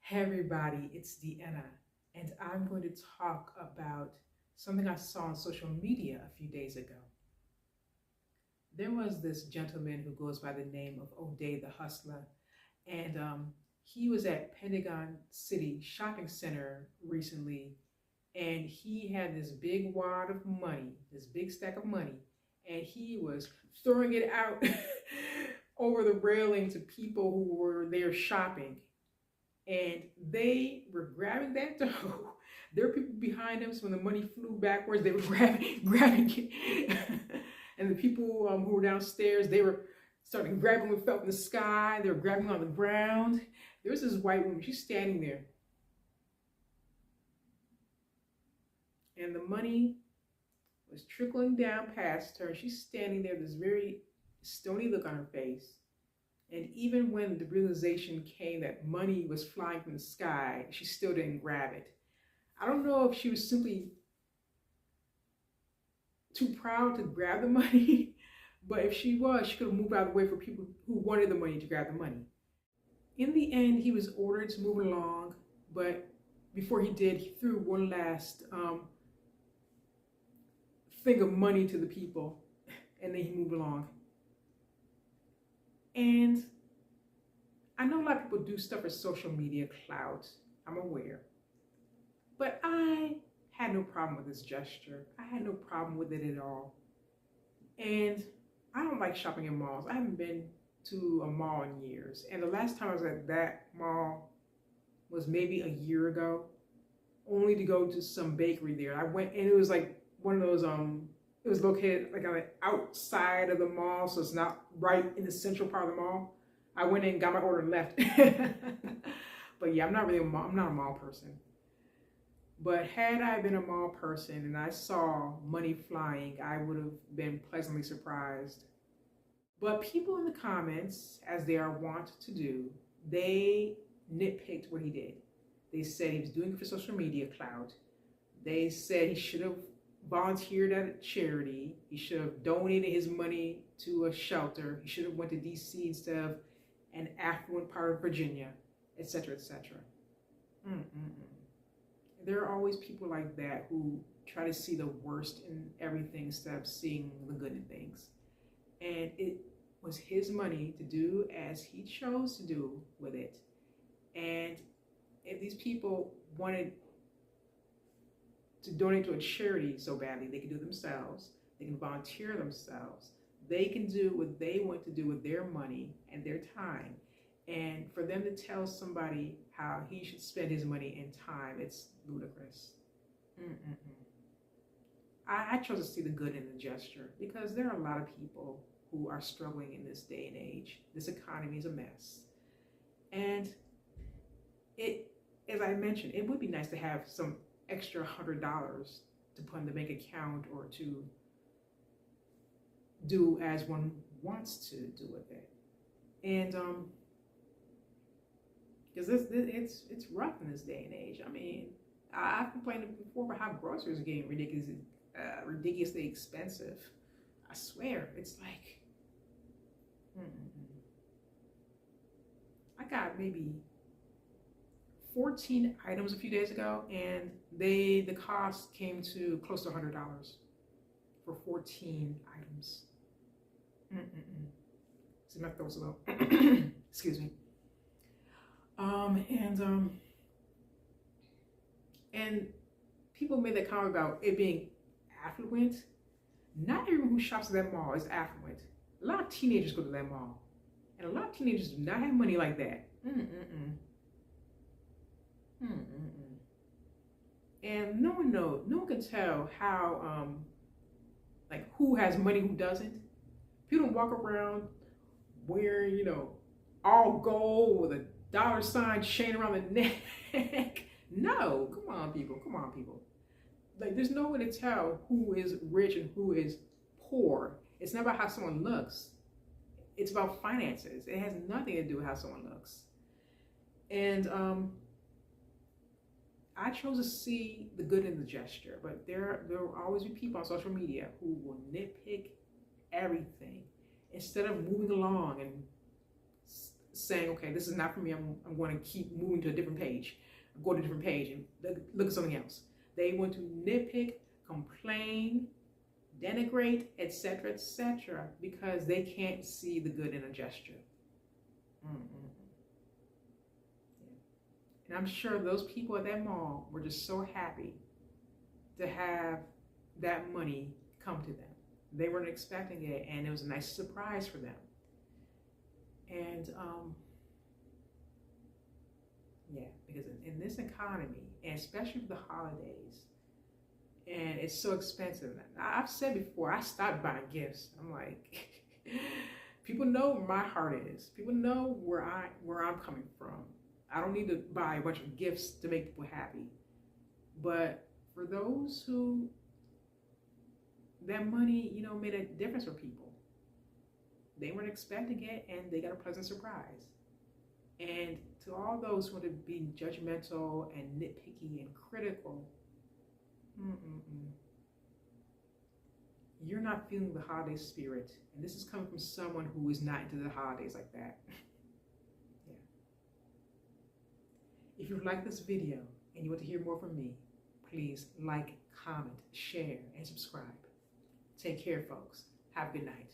Hey everybody, it's Deanna, and I'm going to talk about something I saw on social media a few days ago. There was this gentleman who goes by the name of O'Day the Hustler, and he was at Pentagon City Shopping Center recently, and he had this big wad of money, this big stack of money, and he was throwing it out over the railing to people who were there shopping, and they were grabbing that dough. There were people behind them, so when the money flew backwards, they were grabbing it. And the people who were downstairs, they were starting grabbing what fell in the sky. They were grabbing on the ground. There was this white woman. She's standing there, and the money was trickling down past her. She's standing there, this very stony look on her face. And even when the realization came that money was flying from the sky, she still didn't grab it. I don't know if she was simply too proud to grab the money, but if she was, she could have moved out of the way for people who wanted the money to grab the money. In the end, he was ordered to move along, but before he did, he threw one last thing of money to the people, and then he moved along. And I know a lot of people do stuff for social media clout, I'm aware. But I had no problem with this gesture. I had no problem with it at all. And I don't like shopping in malls. I haven't been to a mall in years. And the last time I was at that mall was maybe a year ago, only to go to some bakery there. I went, and it was like one of those, it was located like on the outside of the mall, so it's not right in the central part of the mall. I went in, got my order, and left. But yeah, I'm not a mall person. But had I been a mall person and I saw money flying, I would have been pleasantly surprised. But people in the comments, as they are wont to do, they nitpicked what he did. They said he was doing it for social media clout. They said he should have volunteered at a charity. He should have donated his money to a shelter. He should have went to DC instead of an affluent part of Virginia, etc., etc. There are always people like that who try to see the worst in everything instead of seeing the good in things. And it was his money to do as he chose to do with it. And if these people wanted to donate to a charity so badly, they can do it themselves. They can volunteer themselves. They can do what they want to do with their money and their time. And for them to tell somebody how he should spend his money and time, it's ludicrous. I chose to see the good in the gesture because there are a lot of people who are struggling in this day and age. This economy is a mess. And it, as I mentioned, it would be nice to have some extra $100 to put in the bank account or to do as one wants to do with it. And because it's rough in this day and age. I mean, I've complained before about how groceries are getting ridiculously expensive. I swear, it's like, I got maybe 14 items a few days ago, and the cost came to close to $100 for 14 items. See, my throat's a little, excuse me. And people made that comment about it being affluent. Not everyone who shops at that mall is affluent. A lot of teenagers go to that mall, and a lot of teenagers do not have money like that. And no one can tell how, like, who has money, who doesn't. People don't walk around wearing, all gold with a $sign chain around the neck. No, come on, people. Like, there's no way to tell who is rich and who is poor. It's not about how someone looks. It's about finances. It has nothing to do with how someone looks. And I chose to see the good in the gesture, but there will always be people on social media who will nitpick everything instead of moving along and saying, okay, this is not for me. I'm going to keep moving to a different page, go to a different page and look at something else. They want to nitpick, complain, denigrate, etc., because they can't see the good in a gesture. And I'm sure those people at that mall were just so happy to have that money come to them. They weren't expecting it, and it was a nice surprise for them. And yeah, because in this economy, and especially for the holidays, and it's so expensive. I've said before, I stopped buying gifts. I'm like, people know where my heart is. People know where I'm coming from. I don't need to buy a bunch of gifts to make people happy. But for those who, that money, you know, made a difference for people. They weren't expecting it, and they got a pleasant surprise. And to all those who want to be judgmental and nitpicky and critical, you're not feeling the holiday spirit. And this is coming from someone who is not into the holidays like that. Yeah. If you like this video and you want to hear more from me, please like, comment, share, and subscribe. Take care, folks. Have a good night.